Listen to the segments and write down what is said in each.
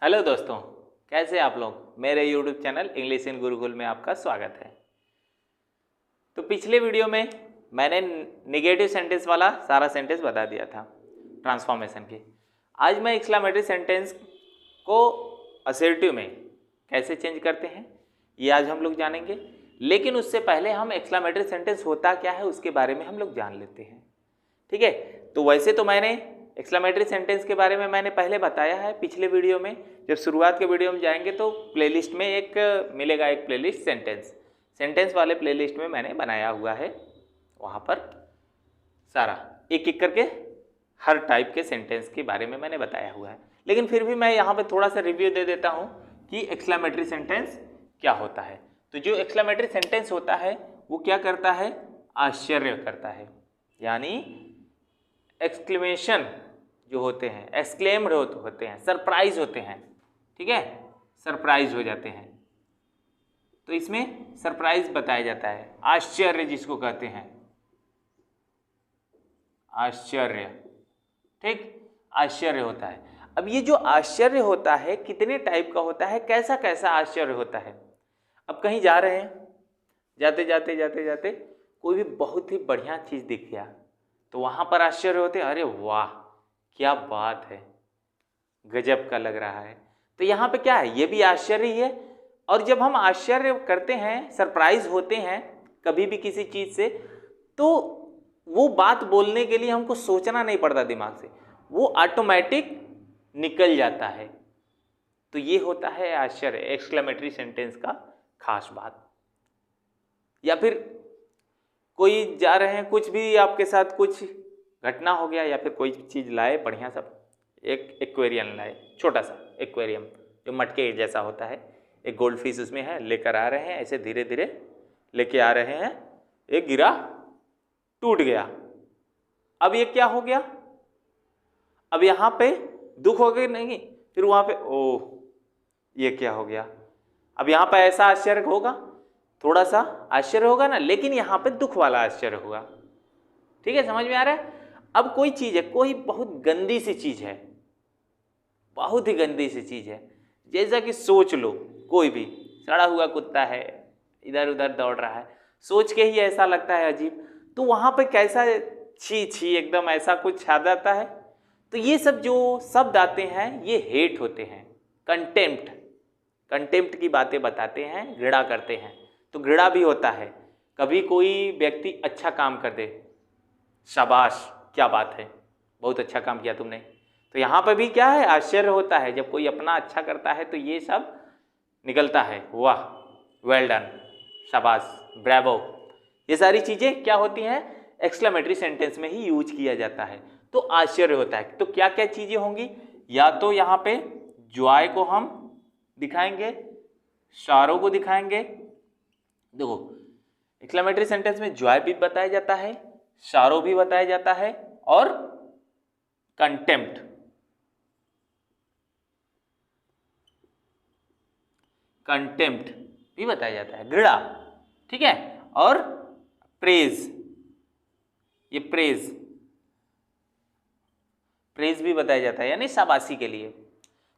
Hello दोस्तों, कैसे आप लोग। मेरे YouTube channel English in Gurukul में आपका स्वागत है। तो पिछले वीडियो में मैंने निगेटिव सेंटेंस वाला सारा सेंटेंस बता दिया था ट्रांसफॉर्मेशन की। आज मैं एक्सक्लेमेटरी सेंटेंस को असर्टिव में कैसे चेंज करते हैं ये आज हम लोग जानेंगे। लेकिन उससे पहले हम एक्सक्लेमेटरी सेंटेंस होता क्या है उसके बारे में हम लोग जान लेते हैं। ठीक है, तो वैसे तो मैंने एक्सक्लेमेटरी सेंटेंस के बारे में मैंने पहले बताया है पिछले वीडियो में। जब शुरुआत के वीडियो में जाएंगे तो प्लेलिस्ट में एक मिलेगा, एक प्लेलिस्ट सेंटेंस वाले प्लेलिस्ट में मैंने बनाया हुआ है। वहाँ पर सारा एक एक करके हर टाइप के सेंटेंस के बारे में मैंने बताया हुआ है। लेकिन फिर भी मैं यहाँ पे थोड़ा सा रिव्यू दे देता हूँ कि एक्सक्लेमेटरी सेंटेंस क्या होता है। तो जो एक्सक्लेमेटरी सेंटेंस होता है वो क्या करता है, आश्चर्य करता है। यानी एक्सक्लेमेशन जो होते हैं, एक्सक्लेम्ड होते हैं, सरप्राइज होते हैं। ठीक है, सरप्राइज हो जाते हैं। तो इसमें सरप्राइज बताया जाता है, आश्चर्य जिसको कहते हैं, आश्चर्य। ठीक, आश्चर्य होता है। अब ये जो आश्चर्य होता है कितने टाइप का होता है, कैसा कैसा आश्चर्य होता है। अब कहीं जा रहे हैं, जाते जाते कोई भी बहुत ही बढ़िया चीज दिख गया तो वहां पर आश्चर्य होते हैं, अरे वाह क्या बात है, गजब का लग रहा है। तो यहाँ पे क्या है, ये भी आश्चर्य ही है। और जब हम आश्चर्य करते हैं, सरप्राइज होते हैं कभी भी किसी चीज से, तो वो बात बोलने के लिए हमको सोचना नहीं पड़ता दिमाग से, वो ऑटोमेटिक निकल जाता है। तो ये होता है आश्चर्य, एक्सक्लेमेटरी सेंटेंस का खास बात। या फिर कोई जा रहे हैं, कुछ भी आपके साथ कुछ घटना हो गया, या फिर कोई चीज़ लाए बढ़िया सा, एक एक्वेरियम लाए, छोटा सा एक्वेरियम जो मटके जैसा होता है, एक गोल्ड फिश उसमें है, लेकर आ रहे हैं, ऐसे धीरे धीरे लेके आ रहे हैं, एक गिरा, टूट गया। अब ये क्या हो गया, अब यहाँ पे दुख हो गया नहीं, फिर वहाँ पे ओह ये क्या हो गया। अब यहाँ पे ऐसा आश्चर्य होगा, थोड़ा सा आश्चर्य होगा ना, लेकिन यहाँ पे दुख वाला आश्चर्य होगा। ठीक है, समझ में आ रहा है। अब कोई चीज है, कोई बहुत गंदी सी चीज है, बहुत ही गंदी सी चीज है, जैसा कि सोच लो कोई भी सड़ा हुआ कुत्ता है, इधर उधर दौड़ रहा है, सोच के ही ऐसा लगता है अजीब, तो वहां पे कैसा छी छी एकदम ऐसा कुछ आ जाता है। तो ये सब जो शब्द आते हैं ये हेट होते हैं, कंटेम्प्ट की बातें बताते हैं, घृणा करते हैं। तो घृणा भी होता है, कभी कोई व्यक्ति अच्छा काम कर दे, शाबाश क्या बात है, बहुत अच्छा काम किया तुमने, तो यहाँ पर भी क्या है, आश्चर्य होता है। जब कोई अपना अच्छा करता है तो ये सब निकलता है, वाह वेल डन, शाबाश, ब्रेवो। ये सारी चीज़ें क्या होती हैं, एक्सक्लेमेटरी सेंटेंस में ही यूज किया जाता है। तो आश्चर्य होता है। तो क्या क्या चीज़ें होंगी, या तो यहाँ पे जॉय को हम दिखाएंगे, सारों को दिखाएंगे। देखो एक्सक्लेमेटरी सेंटेंस में जॉय भी बताया जाता है, सारो भी बताया जाता है, और कंटेम्प्ट भी बताया जाता है, घृणा। ठीक है, और प्रेज, ये प्रेज भी बताया जाता है, यानी शाबाशी के लिए।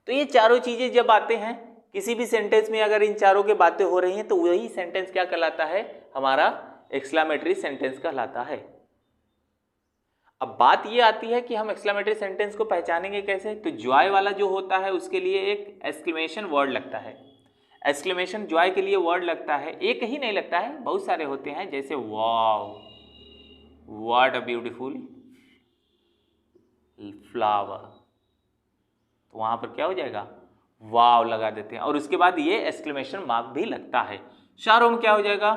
तो ये चारों चीजें जब आते हैं किसी भी सेंटेंस में, अगर इन चारों की बातें हो रही हैं तो वही सेंटेंस क्या कहलाता है, हमारा एक्सक्लेमेटरी सेंटेंस कहलाता है। अब बात ये आती है कि हम एक्सक्लेमेटरी सेंटेंस को पहचानेंगे कैसे। तो जॉय वाला जो होता है उसके लिए एक एक्सक्लेमेशन वर्ड लगता है, एक्सक्लेमेशन जॉय के लिए वर्ड लगता है, एक ही नहीं लगता है, बहुत सारे होते हैं, जैसे वाव, व्हाट अ ब्यूटीफुल फ्लावर, तो वहां पर क्या हो जाएगा, वाव लगा देते हैं, और उसके बाद ये एक्सक्लेमेशन मार्क भी लगता है। शारों में क्या हो जाएगा,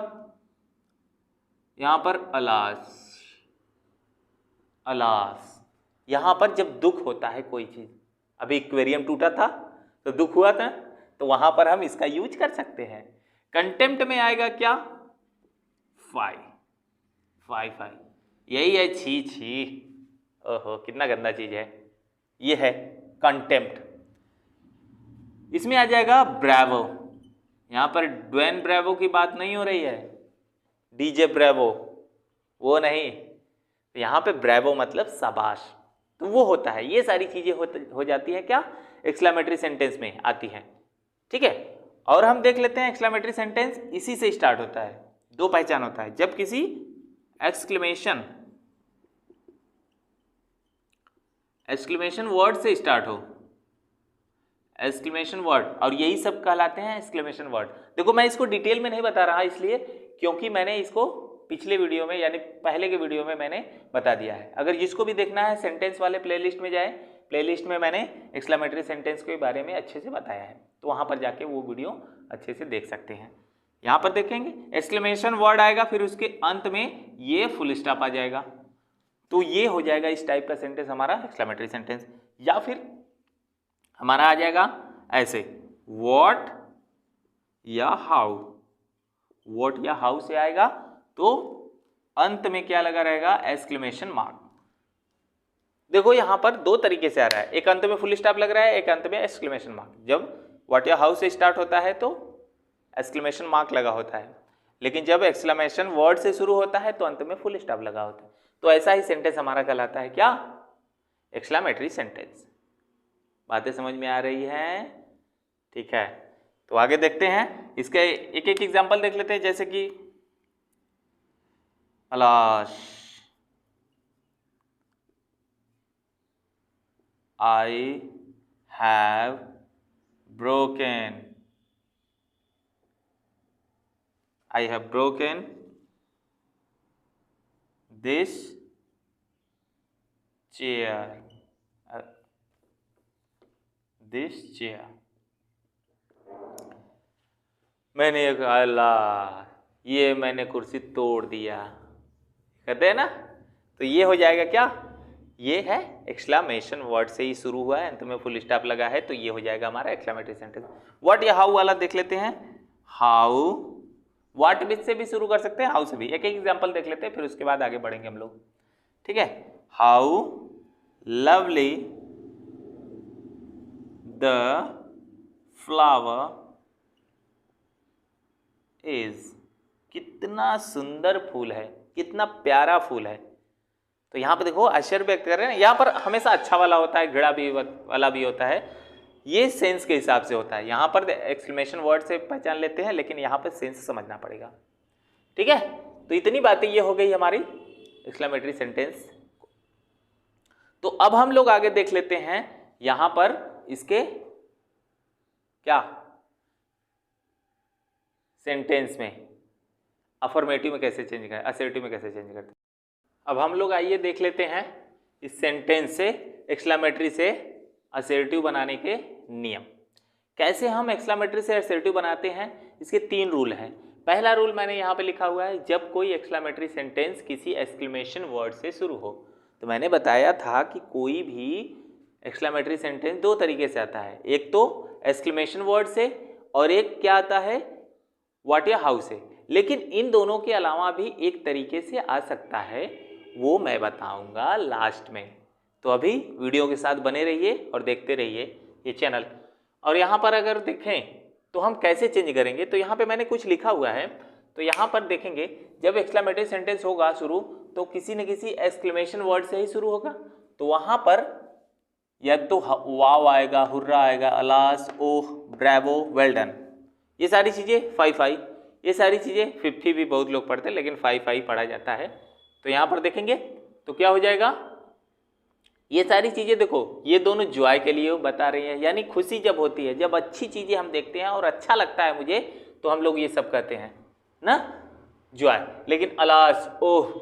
यहां पर अलास, अलास। यहां पर जब दुख होता है कोई चीज, अभी एक्वेरियम टूटा था तो दुख हुआ था, तो वहां पर हम इसका यूज कर सकते हैं। कंटेम्प्ट में आएगा क्या, फाई, यही है, छी छी, ओहो कितना गंदा चीज है, ये है कंटेम्प्ट। इसमें आ जाएगा ब्रेवो, यहां पर ड्वेन ब्रेवो की बात नहीं हो रही है, डीजे ब्रेवो वो नहीं, यहां पे ब्रेवो मतलब शाबाश। तो वो होता है, ये सारी चीजें हो जाती है क्या, एक्सक्लेमेटरी सेंटेंस में आती हैं। ठीक है, और हम देख लेते हैं एक्सक्लेमेटरी सेंटेंस इसी से स्टार्ट होता है। दो पहचान होता है, जब किसी एक्सक्लेमेशन वर्ड से स्टार्ट हो, एक्सक्लेमेशन वर्ड, और यही सब कहलाते हैं एक्सक्लेमेशन वर्ड। देखो मैं इसको डिटेल में नहीं बता रहा इसलिए क्योंकि मैंने इसको पिछले वीडियो में यानी पहले के वीडियो में मैंने बता दिया है। अगर जिसको भी देखना है सेंटेंस वाले प्लेलिस्ट में जाए, प्लेलिस्ट में मैंने एक्सक्लेमेटरी सेंटेंस के बारे में अच्छे से बताया है, तो वहाँ पर जाके वो वीडियो अच्छे से देख सकते हैं। यहाँ पर देखेंगे एक्सक्लेमेशन वर्ड आएगा, फिर उसके अंत में ये फुल स्टॉप आ जाएगा, तो ये हो जाएगा इस टाइप का सेंटेंस हमारा एक्सक्लेमेटरी सेंटेंस। या फिर हमारा आ जाएगा ऐसे व्हाट या हाउ, व्हाट या हाउ से आएगा तो अंत में क्या लगा रहेगा, एक्सक्लेमेशन मार्क। देखो यहां पर दो तरीके से आ रहा है, एक अंत में फुल स्टॉप लग रहा है, एक अंत में एक्सक्लेमेशन मार्क। जब व्हाट या हाउ से स्टार्ट होता है तो एक्सक्लेमेशन मार्क लगा होता है, लेकिन जब एक्सक्लेमेशन वर्ड से शुरू होता है तो अंत में फुल स्टॉप लगा होता है। तो ऐसा ही सेंटेंस हमारा कहलाता है क्या, एक्सक्लेमेटरी सेंटेंस। बातें समझ में आ रही हैं? ठीक है, तो आगे देखते हैं, इसके एक एक एग्जांपल देख लेते हैं। जैसे कि अलाश, I have broken this chair, मैंने अल्लाह ये मैंने कुर्सी तोड़ दिया, कहते हैं ना, तो ये हो जाएगा क्या, ये है एक्सक्लेमेशन वर्ड से ही शुरू हुआ है, अंत में फुल स्टॉप लगा है, तो ये हो जाएगा हमारा एक्सक्लेमेटरी सेंटेंस। व्हाट या हाउ वाला देख लेते हैं। हाउ, व्हाट विच से भी शुरू कर सकते हैं, हाउ से भी। एक एक एग्जांपल देख लेते हैं, फिर उसके बाद आगे बढ़ेंगे हम लोग। ठीक है, how lovely the flower is, कितना सुंदर फूल है, कितना प्यारा फूल है। तो यहाँ पर देखो आश्चर्य व्यक्त कर रहे हैं, यहाँ पर हमेशा अच्छा वाला होता है, घृणा भी वाला भी होता है, ये सेंस के हिसाब से होता है। यहाँ पर एक्सक्लेमेशन वर्ड से पहचान लेते हैं, लेकिन यहाँ पर सेंस समझना पड़ेगा। ठीक है, तो इतनी बातें ये हो गई हमारी एक्सक्लेमेटरी सेंटेंस। तो अब हम लोग आगे देख लेते हैं यहाँ पर इसके क्या, सेंटेंस में अफर्मेटिव में कैसे चेंज करें, असर्टिव में कैसे चेंज करते हैं। अब हम लोग आइए देख लेते हैं इस सेंटेंस से एक्सक्लेमेटरी से असर्टिव बनाने के नियम। कैसे हम एक्सक्लेमेटरी से असर्टिव बनाते हैं, इसके 3 रूल हैं। पहला रूल मैंने यहाँ पे लिखा हुआ है, जब कोई एक्सक्लेमेटरी सेंटेंस किसी एक्सक्लेमेशन वर्ड से शुरू हो। तो मैंने बताया था कि कोई भी एक्सक्लेमेटरी सेंटेंस 2 तरीके से आता है, एक तो एक्सक्लेमेशन वर्ड से और एक क्या आता है, व्हाट या हाउ से। लेकिन इन दोनों के अलावा भी एक तरीके से आ सकता है, वो मैं बताऊंगा लास्ट में। तो अभी वीडियो के साथ बने रहिए और देखते रहिए ये चैनल। और यहाँ पर अगर देखें तो हम कैसे चेंज करेंगे, तो यहाँ पे मैंने कुछ लिखा हुआ है। तो यहाँ पर देखेंगे जब एक्सक्लेमेटरी सेंटेंस होगा शुरू तो किसी न किसी एक्सक्लेमेशन वर्ड से ही शुरू होगा। तो वहाँ पर या तो वाव आएगा, हुर्रा आएगा, अलास, ओह, ब्रेवो, वेल डन, ये सारी चीज़ें 5 ये सारी चीज़ें 50 भी बहुत लोग पढ़ते हैं, लेकिन 5 पढ़ा जाता है। तो यहाँ पर देखेंगे तो क्या हो जाएगा, ये सारी चीज़ें देखो ये दोनों जॉय के लिए बता रही हैं, यानी खुशी जब होती है, जब अच्छी चीज़ें हम देखते हैं और अच्छा लगता है मुझे, तो हम लोग ये सब कहते हैं ना, जॉय। लेकिन अलास, ओह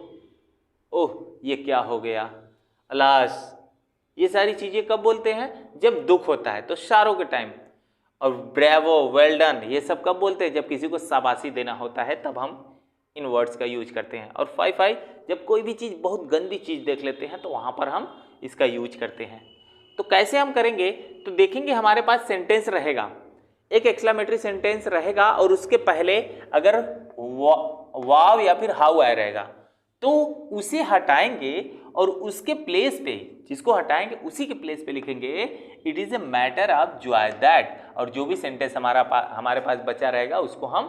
ओह ये क्या हो गया, अलास, ये सारी चीज़ें कब बोलते हैं, जब दुख होता है, तो शारों के टाइम। और ब्रेवो, वेल डन, ये सब कब बोलते हैं, जब किसी को शाबाशी देना होता है, तब हम इन वर्ड्स का यूज करते हैं। और 5 जब कोई भी चीज़ बहुत गंदी चीज़ देख लेते हैं तो वहाँ पर हम इसका यूज करते हैं। तो कैसे हम करेंगे, तो देखेंगे हमारे पास सेंटेंस रहेगा, एक एक्सक्लेमेटरी सेंटेंस रहेगा और उसके पहले अगर वाव या फिर हाउ आया रहेगा तो उसे हटाएंगे और उसके प्लेस पे, जिसको हटाएंगे उसी के प्लेस पे लिखेंगे it is a matter of Joy that, और जो भी सेंटेंस हमारे पास बचा रहेगा उसको हम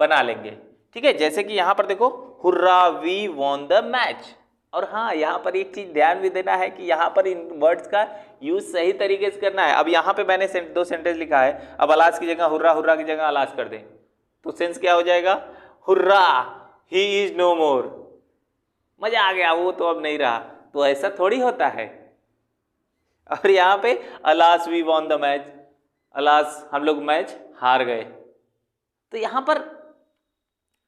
बना लेंगे। ठीक है, जैसे कि यहाँ पर देखो, hurrah we won the match, और हाँ, यहाँ पर एक चीज ध्यान भी देना है कि यहाँ पर इन वर्ड्स का यूज सही तरीके से करना है। अब यहाँ पे मैंने दो सेंटेंस लिखा है, अब अलास की जगह हुर्रा, हुर्रा की जगह अलास कर दें तो सेंस क्या हो जाएगा, हुर्रा ही इज नो मोर, मजा आ गया, वो तो अब नहीं रहा। तो ऐसा थोड़ी होता है। और यहाँ पे alas we won the match, अलास हम लोग मैच हार गए। तो यहाँ पर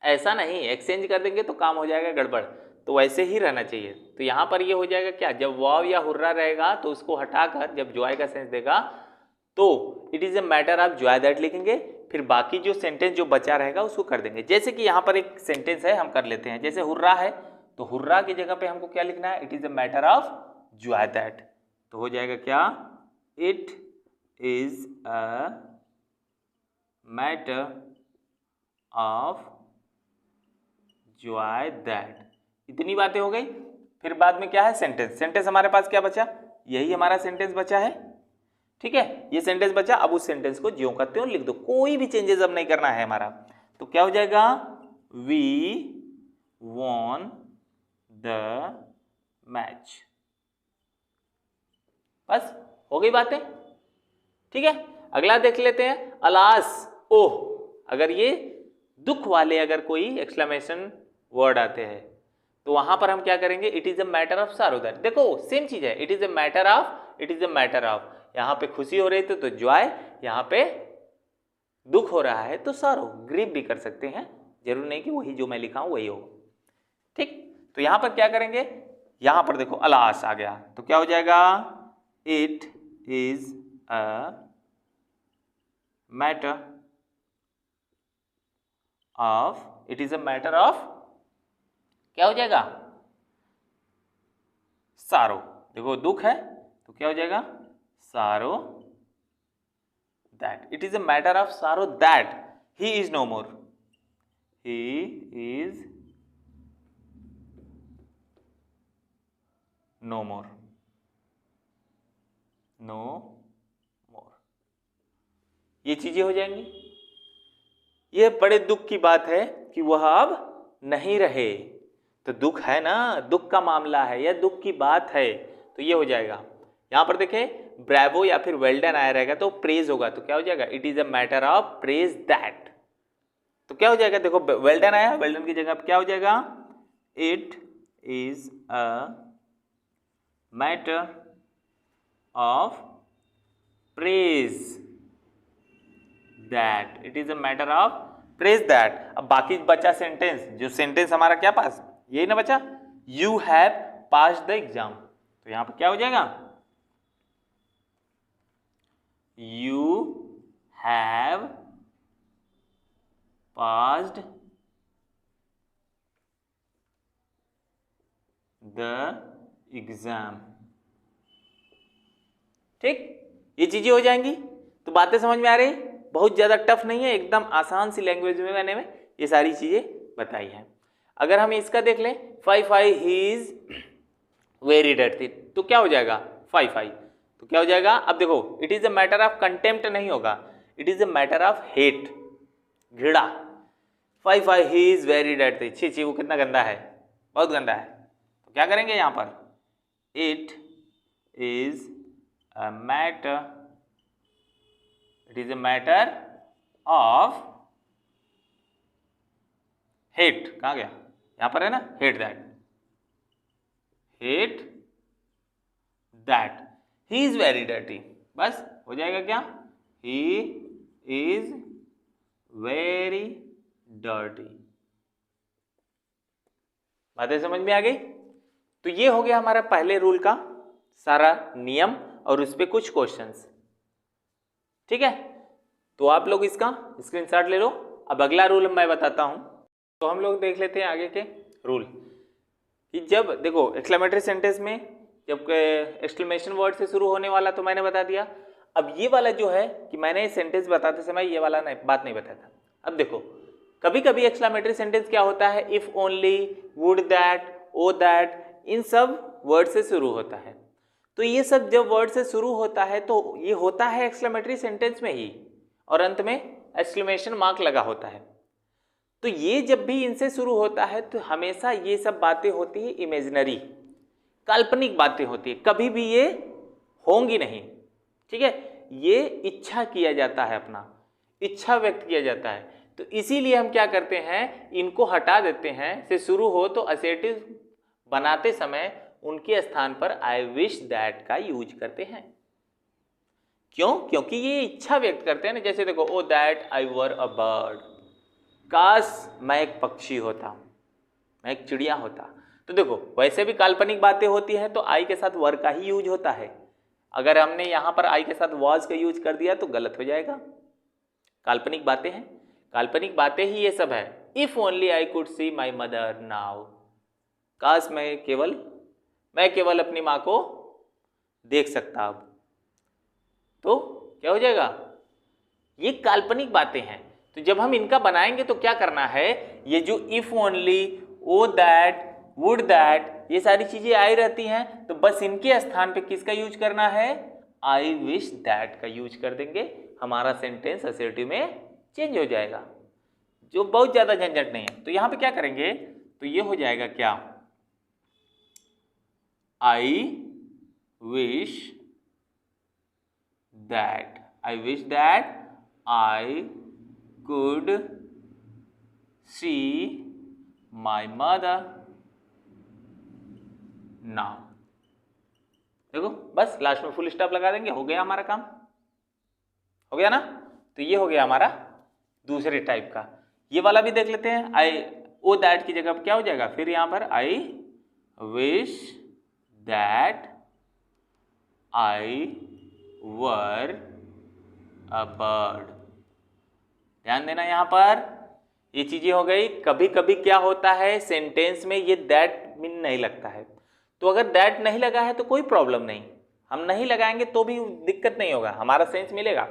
ऐसा नहीं, एक्सचेंज कर देंगे तो काम हो जाएगा गड़बड़, तो वैसे ही रहना चाहिए। तो यहाँ पर ये हो जाएगा क्या, जब वाव या हुर्रा रहेगा तो उसको हटाकर जब जॉय का सेंस देगा तो it is a matter of Joy that लिखेंगे, फिर बाकी जो सेंटेंस जो बचा रहेगा उसको कर देंगे। जैसे कि यहाँ पर एक सेंटेंस है, हम कर लेते हैं। जैसे हुर्रा है तो हुर्रा की जगह पे हमको क्या लिखना है, it is a matter of Joy that. तो हो जाएगा क्या, it is a matter of Joy that. इतनी बातें हो गई। फिर बाद में क्या है, सेंटेंस। सेंटेंस हमारे पास क्या बचा, यही हमारा सेंटेंस बचा है, ठीक है, ये सेंटेंस बचा। अब उस सेंटेंस को ज्यों का त्यों लिख दो, कोई भी चेंजेस अब नहीं करना है हमारा। तो क्या हो जाएगा, वी वॉन द मैच। बस हो गई बातें, ठीक है। अगला देख लेते हैं, अलास, ओह। अगर ये दुख वाले अगर कोई एक्सक्लेमेशन वर्ड आते हैं तो वहां पर हम क्या करेंगे, it is a matter of sorrow that. देखो सेम चीज है, it is a matter of, it is a matter of. यहाँ पे खुशी हो रही थी तो जॉय, यहाँ पे दुख हो रहा है तो सारो, ग्रीव भी कर सकते हैं, जरूर नहीं कि वही जो मैं लिखा हूं वही हो, ठीक। तो यहाँ पर क्या करेंगे, यहाँ पर देखो अलास आ गया तो क्या हो जाएगा, it is a matter of, it is a matter of, क्या हो जाएगा, सारो। देखो दुख है तो क्या हो जाएगा, sorrow that. It is a matter of sorrow that he is no more, he is no more, no more, ये चीजें हो जाएंगी। यह बड़े दुख की बात है कि वह अब नहीं रहे। तो दुख है ना, दुख का मामला है, यह दुख की बात है, तो ये हो जाएगा। यहां पर देखें ब्रेवो या फिर वेल्डन आया रहेगा तो प्रेज होगा, तो क्या हो जाएगा, it is a matter of praise that. तो क्या हो जाएगा, देखो वेल्डन आया, वेल्डन की जगह क्या हो जाएगा, it is a matter of praise that, it is a matter of praise that. अब बाकी बचा सेंटेंस, जो सेंटेंस हमारा क्या पास, यही ना बचा, you have passed the exam. तो यहां पर क्या हो जाएगा, you have passed the exam, ठीक। ये चीजें हो जाएंगी। तो बातें समझ में आ रही, बहुत ज्यादा टफ नहीं है, एकदम आसान सी लैंग्वेज में मैंने ये सारी चीजें बताई हैं। अगर हम इसका देख लें, fie he is very dirty, तो क्या हो जाएगा, फाई, तो क्या हो जाएगा, अब देखो it is a matter of contempt नहीं होगा, it is a matter of hate, घृणा। Fie he is very dirty, छी वो कितना गंदा है, बहुत गंदा है। तो क्या करेंगे यहां पर, it is a matter, it is a matter of hate, कहां गया, यहां पर है ना, hate that, hate that he is very dirty. बस हो जाएगा क्या, ही इज वेरी डर्टी। बातें समझ में आ गई। तो ये हो गया हमारा पहले रूल का सारा नियम और उस पर कुछ क्वेश्चंस, ठीक है। तो आप लोग इसका स्क्रीनशॉट ले लो। अब अगला रूल मैं बताता हूं, तो हम लोग देख लेते हैं आगे के रूल कि जब देखो एक्सक्लेमेटरी सेंटेंस में जब एक्सक्लेमेशन वर्ड से शुरू होने वाला तो मैंने बता दिया। अब ये वाला जो है कि मैंने सेंटेंस बताते समय ये वाला बात नहीं बताया था। अब देखो कभी कभी एक्सक्लेमेटरी सेंटेंस क्या होता है, if only, would that, o that, इन सब वर्ड से शुरू होता है। तो ये सब जब वर्ड से शुरू होता है तो ये होता है एक्सक्लेमेटरी सेंटेंस में ही, और अंत में एक्सक्लेमेशन मार्क लगा होता है। तो ये जब भी इनसे शुरू होता है तो हमेशा ये सब बातें होती है इमेजिनरी, काल्पनिक बातें होती है, कभी भी ये होंगी नहीं। ठीक है, ये इच्छा किया जाता है, अपना इच्छा व्यक्त किया जाता है। तो इसीलिए हम क्या करते हैं, इनको हटा देते हैं। से शुरू हो तो असेटिव बनाते समय उनके स्थान पर आई विश दैट का यूज करते हैं। क्यों? क्योंकि ये इच्छा व्यक्त करते हैं ना। जैसे देखो, ओ that I were a bird, काश मैं एक पक्षी होता, मैं एक चिड़िया होता। तो देखो, वैसे भी काल्पनिक बातें होती हैं तो आई के साथ वर का ही यूज होता है। अगर हमने यहाँ पर आई के साथ वॉज का यूज कर दिया तो गलत हो जाएगा। काल्पनिक बातें हैं, काल्पनिक बातें ही ये सब है। If only I could see my mother now, काश मैं केवल अपनी माँ को देख सकता अब, तो क्या हो जाएगा, ये काल्पनिक बातें हैं। तो जब हम इनका बनाएंगे तो क्या करना है, ये जो if only, oh that, would that, ये सारी चीजें आई रहती हैं, तो बस इनके स्थान पे किसका यूज करना है, आई विश दैट का यूज कर देंगे। हमारा सेंटेंस असर्टिव में चेंज हो जाएगा, जो बहुत ज्यादा झंझट नहीं है। तो यहां पे क्या करेंगे, तो ये हो जाएगा क्या, I wish that, I wish that I could see my mother now। देखो, बस लास्ट में फुल स्टॉप लगा देंगे, हो गया हमारा काम, हो गया ना। तो ये हो गया हमारा दूसरे टाइप का। ये वाला भी देख लेते हैं। आई, ओ दैट की जगह क्या हो जाएगा, फिर यहां पर I wish that I were a bird. ध्यान देना, यहां पर ये चीजें हो गई। कभी कभी क्या होता है, सेंटेंस में ये दैट मीन नहीं लगता है, तो अगर दैट नहीं लगा है तो कोई प्रॉब्लम नहीं, हम नहीं लगाएंगे तो भी दिक्कत नहीं होगा, हमारा सेंस मिलेगा।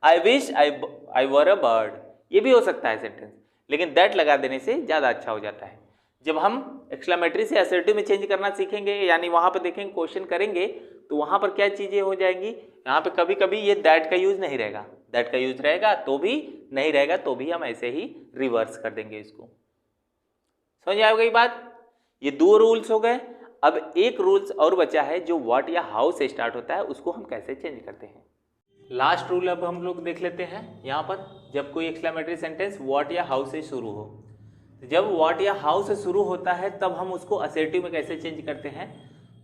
I wish I were a bird, ये भी हो सकता है सेंटेंस, लेकिन दैट लगा देने से ज्यादा अच्छा हो जाता है। जब हम एक्सक्लेमेटरी से असर्टिव में चेंज करना सीखेंगे, यानी वहां पर देखेंगे, क्वेश्चन करेंगे, तो वहां पर क्या चीजें हो जाएंगी, यहाँ पे कभी कभी ये दैट का यूज नहीं रहेगा, दैट का यूज रहेगा तो भी, नहीं रहेगा तो भी हम ऐसे ही रिवर्स कर देंगे इसको। समझ आएगा ये बात। ये दो रूल्स हो गए। अब एक रूल्स और बचा है जो व्हाट या हाउ से स्टार्ट होता है, उसको हम कैसे चेंज करते हैं। लास्ट रूल अब हम लोग देख लेते हैं। यहाँ पर जब कोई एक्सक्लेमेटरी सेंटेंस व्हाट या हाउ से शुरू हो, जब व्हाट या हाउ से शुरू होता है तब हम उसको असर्टिव में कैसे चेंज करते हैं।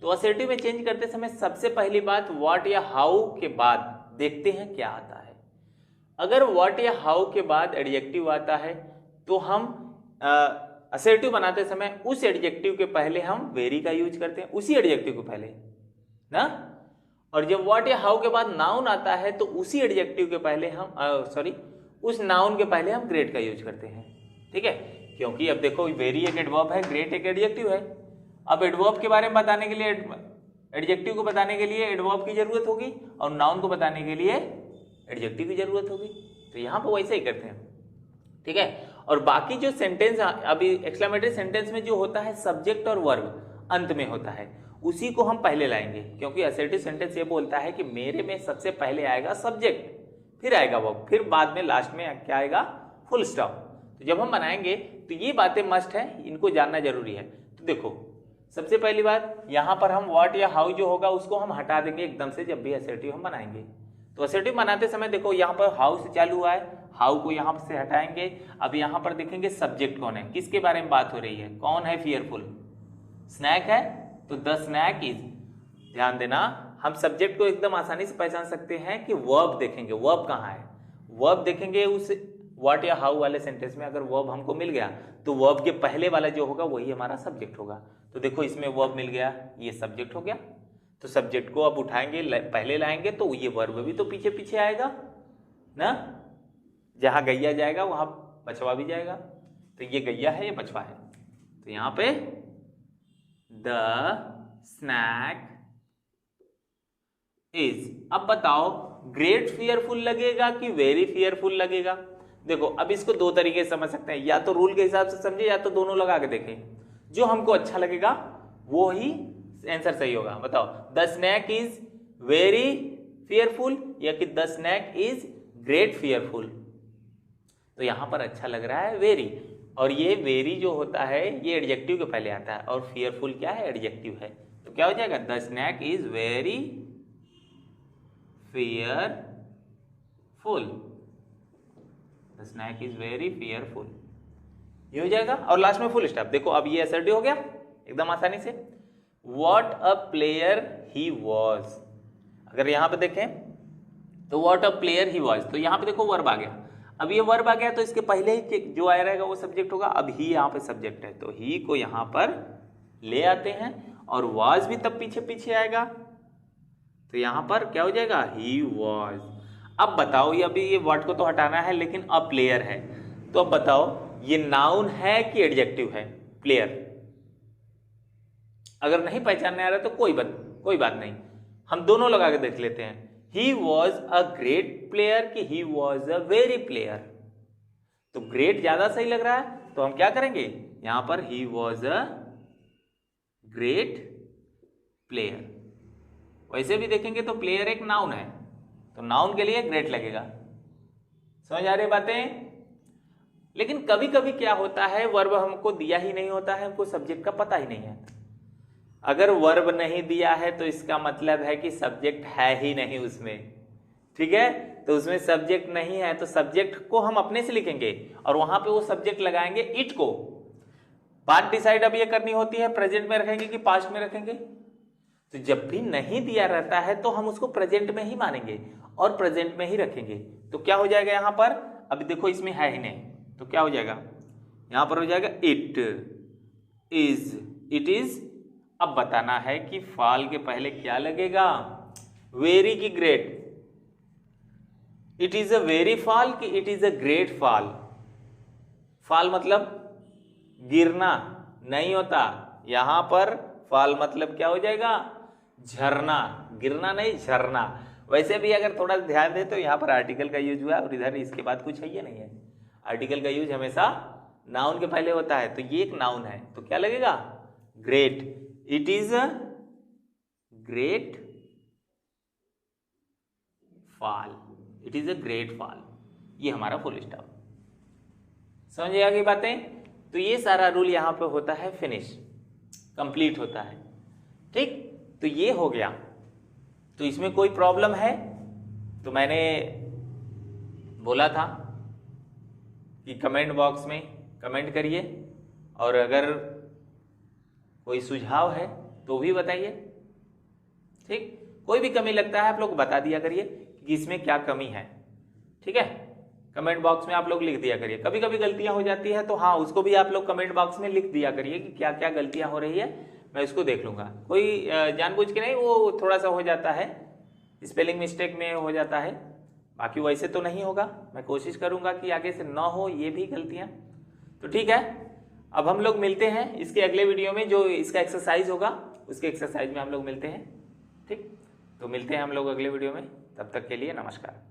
तो असर्टिव में चेंज करते समय सबसे पहली बात, व्हाट या हाउ के बाद देखते हैं क्या आता है। अगर व्हाट या हाउ के बाद एडजेक्टिव आता है तो हम असर्टिव बनाते समय उस एडजेक्टिव के पहले हम वेरी का यूज करते हैं, उसी एडजेक्टिव के पहले ना। और जब व्हाट या हाउ के बाद नाउन आता है तो उसी एडजेक्टिव के पहले हम उस नाउन के पहले हम ग्रेट का यूज करते हैं। ठीक है, क्योंकि अब देखो, वेरी एक एडवर्ब है, ग्रेट एक एडजेक्टिव है। अब एडवर्ब के बारे में बताने के लिए, एडजेक्टिव को बताने के लिए एडवर्ब की जरूरत होगी, और नाउन को बताने के लिए एडजेक्टिव की जरूरत होगी। तो यहाँ पर वैसे ही करते हैं। ठीक है, और बाकी जो सेंटेंस अभी एक्सक्लेमेटरी सेंटेंस में जो होता है, सब्जेक्ट और वर्ब अंत में होता है, उसी को हम पहले लाएंगे, क्योंकि असर्टिव सेंटेंस ये बोलता है कि मेरे में सबसे पहले आएगा सब्जेक्ट, फिर आएगा वर्ब, फिर बाद में लास्ट में क्या आएगा, फुल स्टॉप। तो जब हम बनाएंगे तो ये बातें मस्ट है, इनको जानना जरूरी है। तो देखो, सबसे पहली बात, यहाँ पर हम व्हाट या हाउ जो होगा उसको हम हटा देंगे एकदम से जब भी असर्टिव हम बनाएंगे। तो असर्टिव बनाते समय देखो, यहाँ पर हाउ से चालू हुआ है, हाउ को यहाँ से हटाएंगे। अब यहाँ पर देखेंगे सब्जेक्ट कौन है, किसके बारे में बात हो रही है, कौन है फियरफुल, स्नैक है, तो द स्नैक इज। ध्यान देना, हम सब्जेक्ट को एकदम आसानी से पहचान सकते हैं कि वर्ब देखेंगे, वर्ब कहाँ है, वर्ब देखेंगे उस व्हाट या हाउ वाले सेंटेंस में। अगर वर्ब हमको मिल गया तो वर्ब के पहले वाला जो होगा वही हमारा सब्जेक्ट होगा। तो देखो, इसमें वर्ब मिल गया, ये सब्जेक्ट हो गया। तो सब्जेक्ट को अब उठाएंगे, पहले लाएंगे, तो ये वर्ब भी तो पीछे पीछे आएगा ना। जहां गैया जाएगा वहां बछवा भी जाएगा, तो ये गैया है, ये बछवा है। तो यहाँ पे द स्नैक इज। अब बताओ, ग्रेट फियरफुल लगेगा कि वेरी फियरफुल लगेगा। देखो, अब इसको दो तरीके से समझ सकते हैं, या तो रूल के हिसाब से समझे, या तो दोनों लगा के देखें, जो हमको अच्छा लगेगा वो ही आंसर सही होगा। बताओ, the snake is very fearful या कि the snake is great fearful. तो यहां पर अच्छा लग रहा है वेरी, और ये वेरी जो होता है ये एडजेक्टिव के पहले आता है, और फियरफुल क्या है, एडजेक्टिव है। तो क्या हो जाएगा, the snake is very fearful, the snake is very fearful, ये हो जाएगा। और लास्ट में फुल स्टॉप। देखो अब ये असर्टिव हो गया एकदम आसानी से। What a player he was, अगर यहां पे देखें तो what a player he was, तो यहां पे देखो वर्ब आ गया। अब ये वर्ब आ गया तो इसके पहले ही जो आया रहेगा वो सब्जेक्ट होगा। अब ही यहाँ पे सब्जेक्ट है तो ही को यहाँ पर ले आते हैं, और वॉज भी तब पीछे पीछे आएगा, तो यहां पर क्या हो जाएगा, ही वॉज। अब बताओ ये अभी ये वर्ड को तो हटाना है, लेकिन अ प्लेयर है, तो अब बताओ ये नाउन है कि एडजेक्टिव है, प्लेयर। अगर नहीं पहचानने आ रहा तो कोई बात नहीं, हम दोनों लगा के देख लेते हैं। He was a great player कि he was a very player, तो ग्रेट ज्यादा सही लग रहा है, तो हम क्या करेंगे यहां पर, ही वॉज अ ग्रेट प्लेयर। वैसे भी देखेंगे तो प्लेयर एक नाउन है, तो नाउन के लिए ग्रेट लगेगा। समझ आ रही बातें। लेकिन कभी कभी क्या होता है, वर्ब हमको दिया ही नहीं होता है, हमको सब्जेक्ट का पता ही नहीं है। अगर वर्ब नहीं दिया है तो इसका मतलब है कि सब्जेक्ट है ही नहीं उसमें, ठीक है। तो उसमें सब्जेक्ट नहीं है तो सब्जेक्ट को हम अपने से लिखेंगे और वहां पे वो सब्जेक्ट लगाएंगे इट को। बात डिसाइड अब ये करनी होती है प्रेजेंट में रखेंगे कि पास्ट में रखेंगे। तो जब भी नहीं दिया रहता है तो हम उसको प्रेजेंट में ही मानेंगे और प्रेजेंट में ही रखेंगे। तो क्या हो जाएगा यहां पर, अभी देखो इसमें है ही नहीं, तो क्या हो जाएगा यहां पर, हो जाएगा इट इज। अब बताना है कि फाल के पहले क्या लगेगा, वेरी की great. It is a very fall कि it is a great fall. Fall मतलब गिरना नहीं होता, यहां पर फाल मतलब क्या हो जाएगा, झरना, गिरना नहीं झरना। वैसे भी अगर थोड़ा ध्यान दे तो यहां पर आर्टिकल का यूज हुआ और इधर इसके बाद कुछ है ये नहीं है। आर्टिकल का यूज हमेशा नाउन के पहले होता है, तो ये एक नाउन है, तो क्या लगेगा, great. It is a great fall, it is a great fall, ये हमारा फुल स्टॉप। समझ आ गई बातें। तो ये सारा रूल यहां पे होता है फिनिश, कंप्लीट होता है, ठीक। तो ये हो गया। तो इसमें कोई प्रॉब्लम है तो मैंने बोला था कि कमेंट बॉक्स में कमेंट करिए, और अगर कोई सुझाव है तो भी बताइए, ठीक। कोई भी कमी लगता है आप लोग बता दिया करिए कि इसमें क्या कमी है, ठीक है। कमेंट बॉक्स में आप लोग लिख दिया करिए। कभी कभी गलतियां हो जाती है तो हाँ, उसको भी आप लोग कमेंट बॉक्स में लिख दिया करिए कि क्या क्या गलतियां हो रही है, मैं उसको देख लूंगा। कोई जानबूझ के नहीं, वो थोड़ा सा हो जाता है, स्पेलिंग मिस्टेक में हो जाता है, बाकी वैसे तो नहीं होगा। मैं कोशिश करूंगा कि आगे से ना हो ये भी गलतियां। तो ठीक है, अब हम लोग मिलते हैं इसके अगले वीडियो में, जो इसका एक्सरसाइज होगा उसके एक्सरसाइज में हम लोग मिलते हैं, ठीक। तो मिलते हैं हम लोग अगले वीडियो में, तब तक के लिए नमस्कार।